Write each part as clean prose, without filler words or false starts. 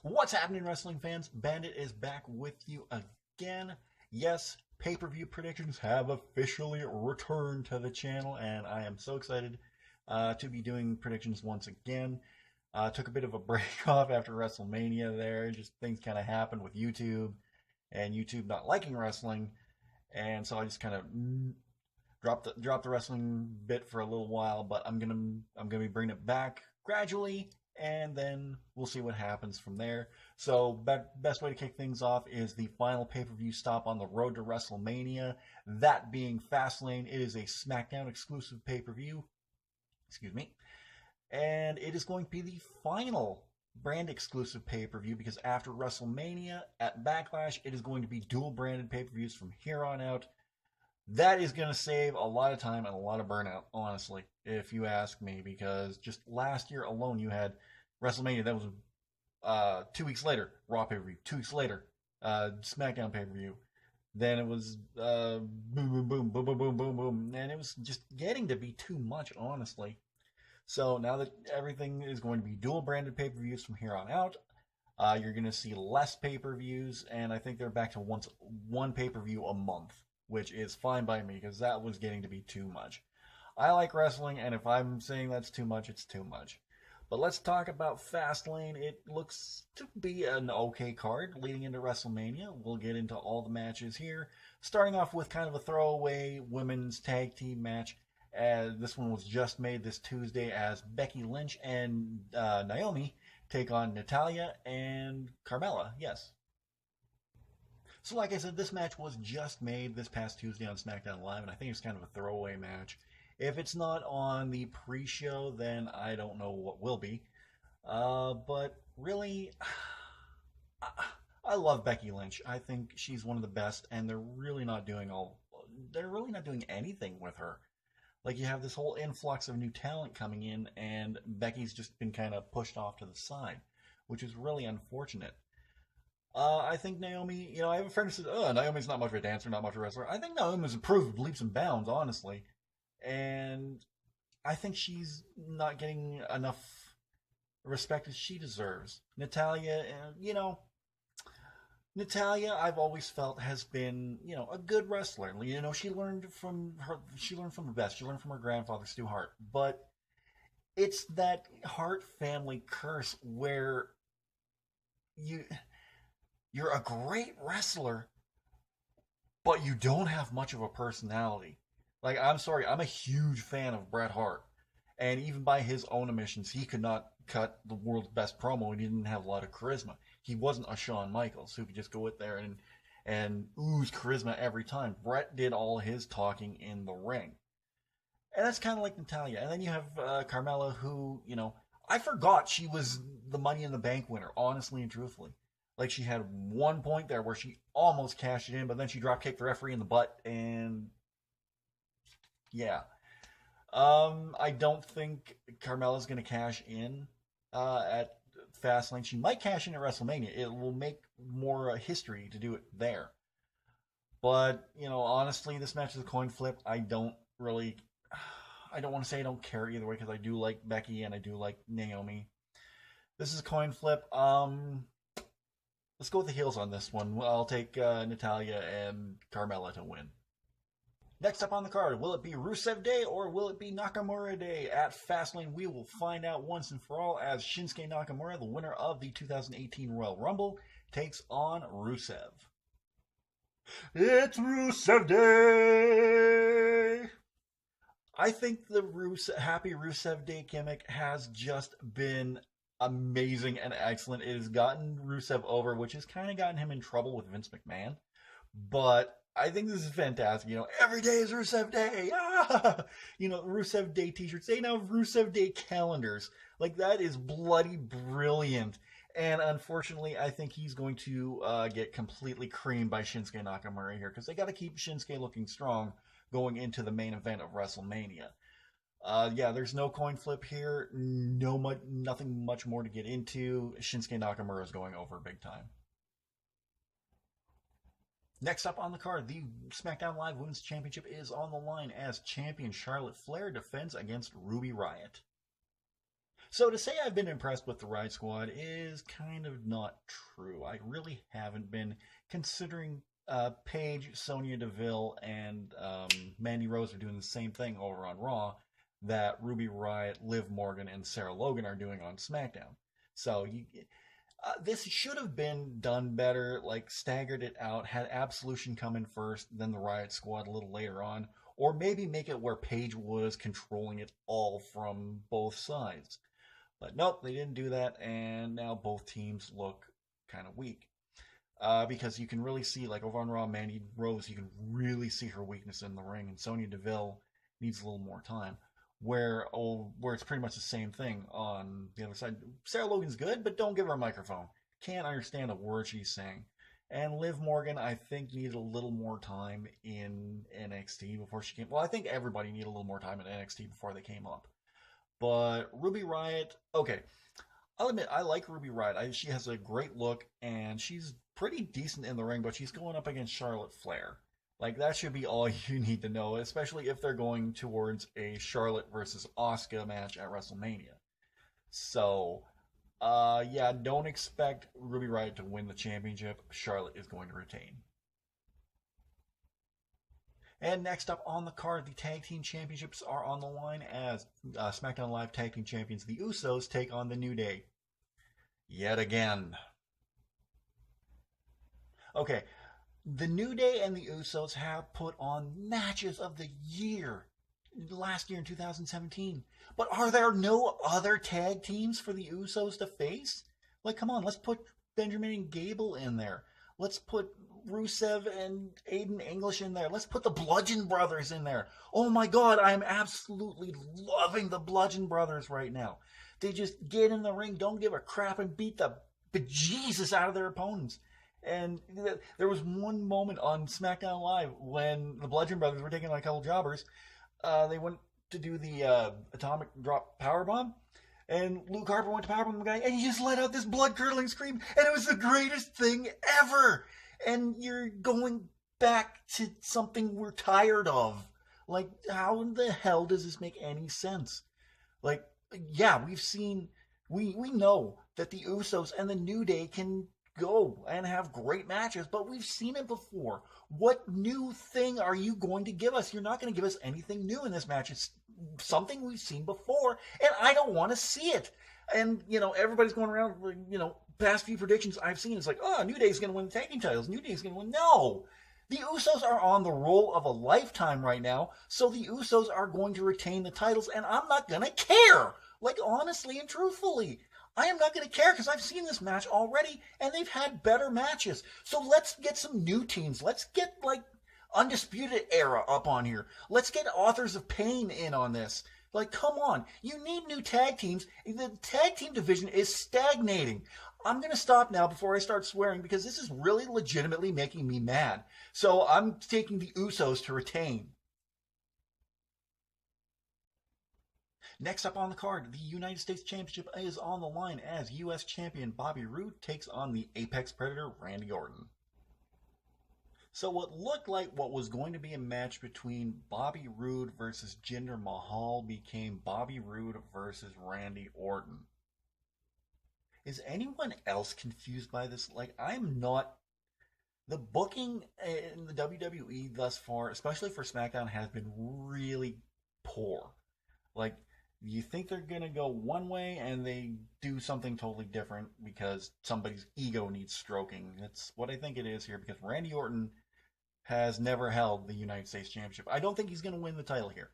What's happening, wrestling fans? Bandit is back with you again. Yes, pay-per-view predictions have officially returned to the channel, and I am so excited to be doing predictions once again. Took a bit of a break off after WrestleMania there. Just things kind of happened with YouTube, and YouTube not liking wrestling, and so I just kind of dropped the wrestling bit for a little while. But I'm gonna be bringing it back gradually, and then we'll see what happens from there. So best way to kick things off is the final pay-per-view stop on the road to WrestleMania, that being Fastlane. It is a SmackDown exclusive pay-per-view, excuse me, and it is going to be the final brand exclusive pay-per-view, because after WrestleMania at Backlash, it is going to be dual branded pay-per-views from here on out. That is going to save a lot of time and a lot of burnout, honestly, if you ask me, because just last year alone, you had WrestleMania. That was 2 weeks later, Raw pay-per-view. 2 weeks later, SmackDown pay-per-view. Then it was boom, boom, boom, boom, boom, boom, boom, boom. And it was just getting to be too much, honestly. So now that everything is going to be dual branded pay-per-views from here on out, you're going to see less pay-per-views, and I think they're back to one pay-per-view a month, which is fine by me, because that was getting to be too much. I like wrestling, and if I'm saying that's too much, it's too much. But let's talk about Fastlane. It looks to be an okay card leading into WrestleMania. We'll get into all the matches here, starting off with kind of a throwaway women's tag team match. This one was just made this Tuesday, as Becky Lynch and Naomi take on Natalya and Carmella. Yes. So like I said, this match was just made this past Tuesday on SmackDown Live, and I think it's kind of a throwaway match. If it's not on the pre-show, then I don't know what will be. But really, I love Becky Lynch. I think she's one of the best, and they're really not doing anything with her. Like, you have this whole influx of new talent coming in, and Becky's just been kind of pushed off to the side, which is really unfortunate. I think Naomi, I have a friend who says, Naomi's not much of a dancer, not much of a wrestler. I think Naomi's improved leaps and bounds, honestly. And I think she's not getting enough respect as she deserves. Natalya, Natalya, I've always felt, has been, a good wrestler. She learned from the best. She learned from her grandfather, Stu Hart. But it's that Hart family curse where you're a great wrestler, but you don't have much of a personality. Like, I'm sorry, I'm a huge fan of Bret Hart. And even by his own admissions, he could not cut the world's best promo, and he didn't have a lot of charisma. He wasn't a Shawn Michaels who could just go out there and ooze charisma every time. Bret did all his talking in the ring. And that's kind of like Natalya. And then you have Carmella, who, I forgot she was the Money in the Bank winner, honestly and truthfully. Like, she had one point there where she almost cashed it in, but then she drop kicked the referee in the butt, and yeah. I don't think Carmella's going to cash in at Fastlane. She might cash in at WrestleMania. It will make more history to do it there. But, honestly, this match is a coin flip. I don't want to say I don't care either way, because I do like Becky and I do like Naomi. This is a coin flip. Let's go with the heels on this one. I'll take Natalya and Carmella to win. Next up on the card, will it be Rusev Day or will it be Nakamura Day? At Fastlane, we will find out once and for all, as Shinsuke Nakamura, the winner of the 2018 Royal Rumble, takes on Rusev. It's Rusev Day! I think the Happy Rusev Day gimmick has just been amazing and excellent. It has gotten Rusev over, which has kind of gotten him in trouble with Vince McMahon. But I think this is fantastic. Every day is Rusev Day. Ah! Rusev Day t-shirts. They now have Rusev Day calendars. Like, that is bloody brilliant. And unfortunately, I think he's going to get completely creamed by Shinsuke Nakamura here, because they got to keep Shinsuke looking strong going into the main event of WrestleMania. There's no coin flip here. Nothing much more to get into. Shinsuke Nakamura is going over big time. Next up on the card, the SmackDown Live Women's Championship is on the line as champion Charlotte Flair defends against Ruby Riott. So to say I've been impressed with the Riot Squad is kind of not true. I really haven't been, considering Paige, Sonya Deville, and Mandy Rose are doing the same thing over on Raw that Ruby Riott, Liv Morgan, and Sarah Logan are doing on SmackDown. So this should have been done better, like staggered it out, had Absolution come in first, then the Riot Squad a little later on, or maybe make it where Paige was controlling it all from both sides. But nope, they didn't do that, and now both teams look kind of weak. Because you can really see, like over on Raw, Mandy Rose, you can really see her weakness in the ring, and Sonya Deville needs a little more time. Where it's pretty much the same thing on the other side. Sarah Logan's good, but don't give her a microphone. Can't understand a word she's saying. And Liv Morgan, I think, needed a little more time in NXT before she came. Well, I think everybody needed a little more time in NXT before they came up. But Ruby Riott, okay, I'll admit I like Ruby Riott. She has a great look, and she's pretty decent in the ring. But she's going up against Charlotte Flair. Like, that should be all you need to know, especially if they're going towards a Charlotte versus Asuka match at WrestleMania. So, yeah, don't expect Ruby Riott to win the championship. Charlotte is going to retain. And next up on the card, the Tag Team Championships are on the line as SmackDown Live Tag Team Champions, the Usos, take on the New Day. Yet again. Okay, the New Day and the Usos have put on matches of the year, last year in 2017. But are there no other tag teams for the Usos to face? Like, come on, let's put Benjamin and Gable in there. Let's put Rusev and Aiden English in there. Let's put the Bludgeon Brothers in there. Oh my God, I'm absolutely loving the Bludgeon Brothers right now. They just get in the ring, don't give a crap, and beat the bejesus out of their opponents. And there was one moment on SmackDown Live when the Bludgeon Brothers were taking on a couple jobbers. They went to do the atomic drop powerbomb, and Luke Harper went to powerbomb the guy, and he just let out this blood-curdling scream, and it was the greatest thing ever. And you're going back to something we're tired of. Like, how in the hell does this make any sense? Like, yeah, we know that the Usos and the New Day can go and have great matches, but we've seen it before. What new thing are you going to give us? You're not going to give us anything new in this match. It's something we've seen before, and I don't want to see it. And, everybody's going around, past few predictions I've seen, it's like, oh, New Day's going to win the tag team titles. New Day's going to win. No! The Usos are on the roll of a lifetime right now, so the Usos are going to retain the titles, and I'm not going to care. Like, honestly and truthfully. I am not going to care because I've seen this match already, and they've had better matches. So let's get some new teams. Let's get, Undisputed Era up on here. Let's get Authors of Pain in on this. Like, come on. You need new tag teams. The tag team division is stagnating. I'm going to stop now before I start swearing because this is really legitimately making me mad. So I'm taking the Usos to retain. Next up on the card, the United States Championship is on the line as U.S. Champion Bobby Roode takes on the Apex Predator Randy Orton. So what looked like what was going to be a match between Bobby Roode versus Jinder Mahal became Bobby Roode versus Randy Orton. Is anyone else confused by this? Like, I'm not. The booking in the WWE thus far, especially for SmackDown, has been really poor. Like, you think they're going to go one way and they do something totally different because somebody's ego needs stroking. That's what I think it is here, because Randy Orton has never held the United States Championship. I don't think he's going to win the title here.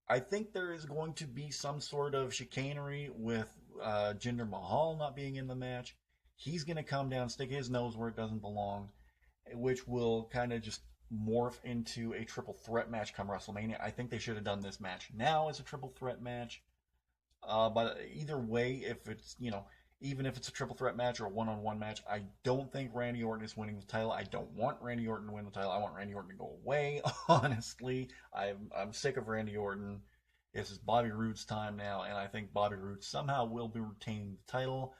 I think there is going to be some sort of chicanery with Jinder Mahal not being in the match. He's going to come down, stick his nose where it doesn't belong, which will kind of just morph into a triple threat match come WrestleMania. I think they should have done this match now as a triple threat match. But either way, if it's, even if it's a triple threat match or a one-on-one match, I don't think Randy Orton is winning the title. I don't want Randy Orton to win the title. I want Randy Orton to go away, honestly. I'm sick of Randy Orton. This is Bobby Roode's time now, and I think Bobby Roode somehow will be retaining the title.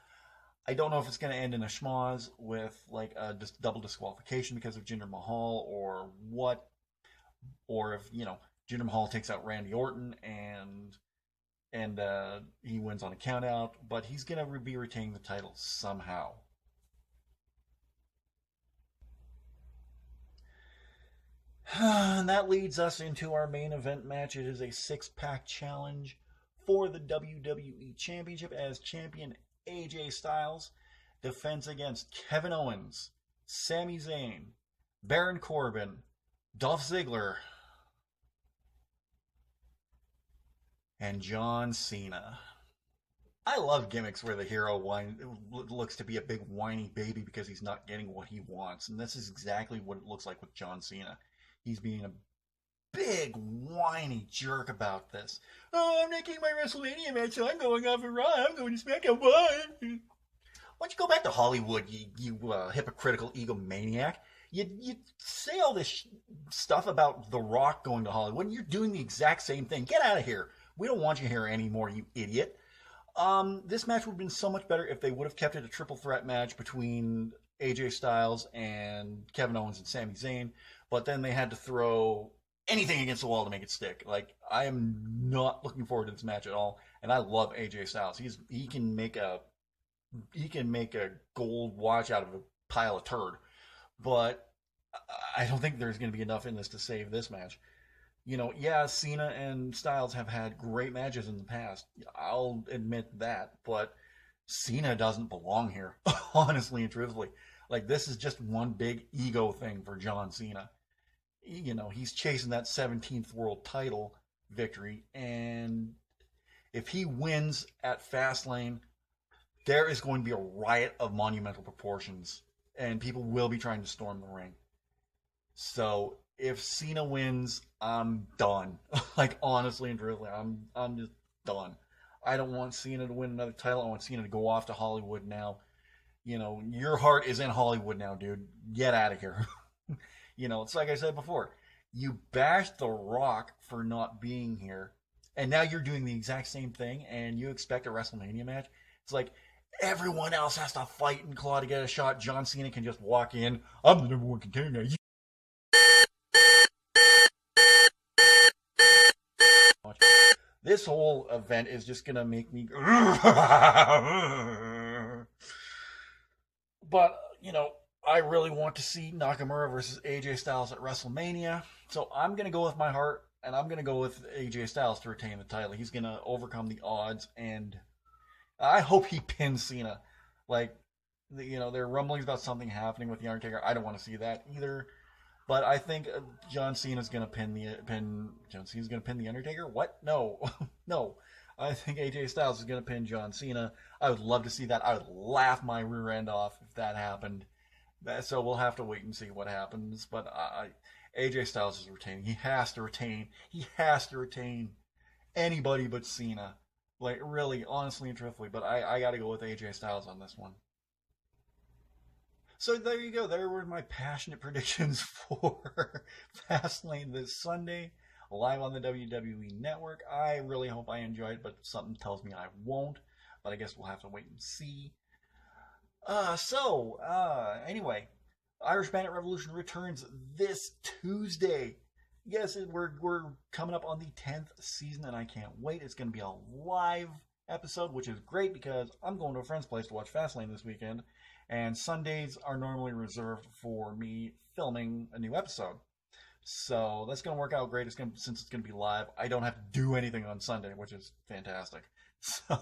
I don't know if it's going to end in a schmoz with a double disqualification because of Jinder Mahal or what, or if Jinder Mahal takes out Randy Orton and and he wins on a count out, but he's going to be retaining the title somehow. And that leads us into our main event match. It is a six-pack challenge for the WWE Championship as champion AJ Styles defends against Kevin Owens, Sami Zayn, Baron Corbin, Dolph Ziggler, and John Cena. I love gimmicks where the hero looks to be a big whiny baby because he's not getting what he wants. And this is exactly what it looks like with John Cena. He's being a big whiny jerk about this. Oh, I'm not getting my WrestleMania match, so I'm going off of Raw. I'm going to SmackDown. Why don't you go back to Hollywood, you hypocritical egomaniac? You say all this stuff about The Rock going to Hollywood, and you're doing the exact same thing. Get out of here. We don't want you here anymore, you idiot. This match would have been so much better if they would have kept it a triple threat match between AJ Styles and Kevin Owens and Sami Zayn, but then they had to throw anything against the wall to make it stick. Like, I am not looking forward to this match at all, and I love AJ Styles. He can make a gold watch out of a pile of turd, but I don't think there's going to be enough in this to save this match. Yeah, Cena and Styles have had great matches in the past. I'll admit that, but Cena doesn't belong here, honestly and truthfully. Like, this is just one big ego thing for John Cena. He's chasing that 17th world title victory, and if he wins at Fastlane, there is going to be a riot of monumental proportions, and people will be trying to storm the ring. So if Cena wins, I'm done. Like, honestly and truthfully, I'm just done. I don't want Cena to win another title. I want Cena to go off to Hollywood now. Your heart is in Hollywood now, dude. Get out of here. It's like I said before. You bashed The Rock for not being here, and now you're doing the exact same thing, and you expect a WrestleMania match? It's like, everyone else has to fight and claw to get a shot. John Cena can just walk in. I'm the number one contender now. This whole event is just going to make me... But, I really want to see Nakamura versus AJ Styles at WrestleMania. So I'm going to go with my heart, and I'm going to go with AJ Styles to retain the title. He's going to overcome the odds, and I hope he pins Cena. Like, there are rumblings about something happening with The Undertaker. I don't want to see that either. But I think John Cena's going to pin The Undertaker? What? No. No. I think AJ Styles is going to pin John Cena. I would love to see that. I would laugh my rear end off if that happened. So we'll have to wait and see what happens. But AJ Styles is retaining. He has to retain. He has to retain anybody but Cena. Like, really, honestly and truthfully. But I got to go with AJ Styles on this one. So there you go. There were my passionate predictions for Fastlane this Sunday, live on the WWE Network. I really hope I enjoyed, but something tells me I won't. But I guess we'll have to wait and see. Anyway, Irish Bandit Revolution returns this Tuesday. Yes, we're coming up on the 10th season, and I can't wait. It's going to be a live episode, which is great because I'm going to a friend's place to watch Fastlane this weekend, and Sundays are normally reserved for me filming a new episode. So that's going to work out great. Since it's going to be live, I don't have to do anything on Sunday, which is fantastic. So...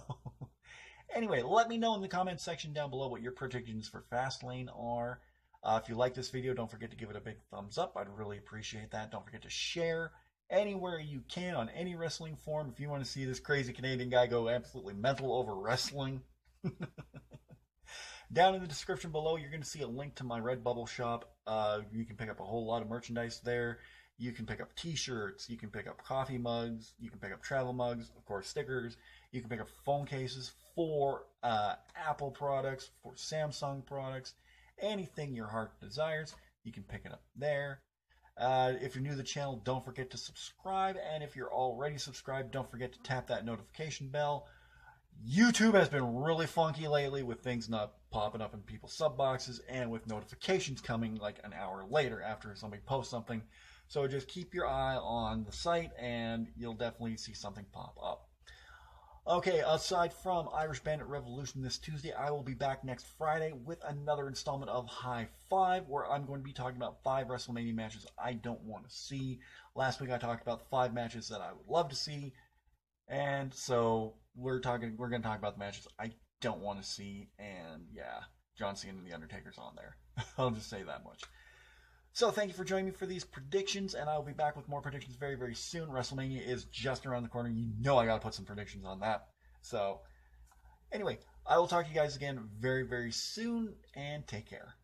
Anyway, let me know in the comments section down below what your predictions for Fastlane are. If you like this video, don't forget to give it a big thumbs up. I'd really appreciate that. Don't forget to share anywhere you can on any wrestling forum if you want to see this crazy Canadian guy go absolutely mental over wrestling. Down in the description below, you're going to see a link to my Redbubble shop. You can pick up a whole lot of merchandise there. You can pick up t-shirts, you can pick up coffee mugs, you can pick up travel mugs, of course stickers, you can pick up phone cases for Apple products, for Samsung products, anything your heart desires, you can pick it up there. If you're new to the channel, don't forget to subscribe, and if you're already subscribed, don't forget to tap that notification bell. YouTube has been really funky lately with things not popping up in people's sub boxes and with notifications coming like an hour later after somebody posts something. So just keep your eye on the site and you'll definitely see something pop up. Okay, aside from Irish Bandit Revolution this Tuesday, I will be back next Friday with another installment of High Five, where I'm going to be talking about 5 WrestleMania matches I don't want to see. Last week I talked about 5 matches that I would love to see, and so we're going to talk about the matches I don't want to see, and yeah, John Cena and The Undertaker's on there. I'll just say that much. So thank you for joining me for these predictions, and I'll be back with more predictions very, very soon. WrestleMania is just around the corner. You know I got to put some predictions on that. So anyway, I will talk to you guys again very, very soon, and take care.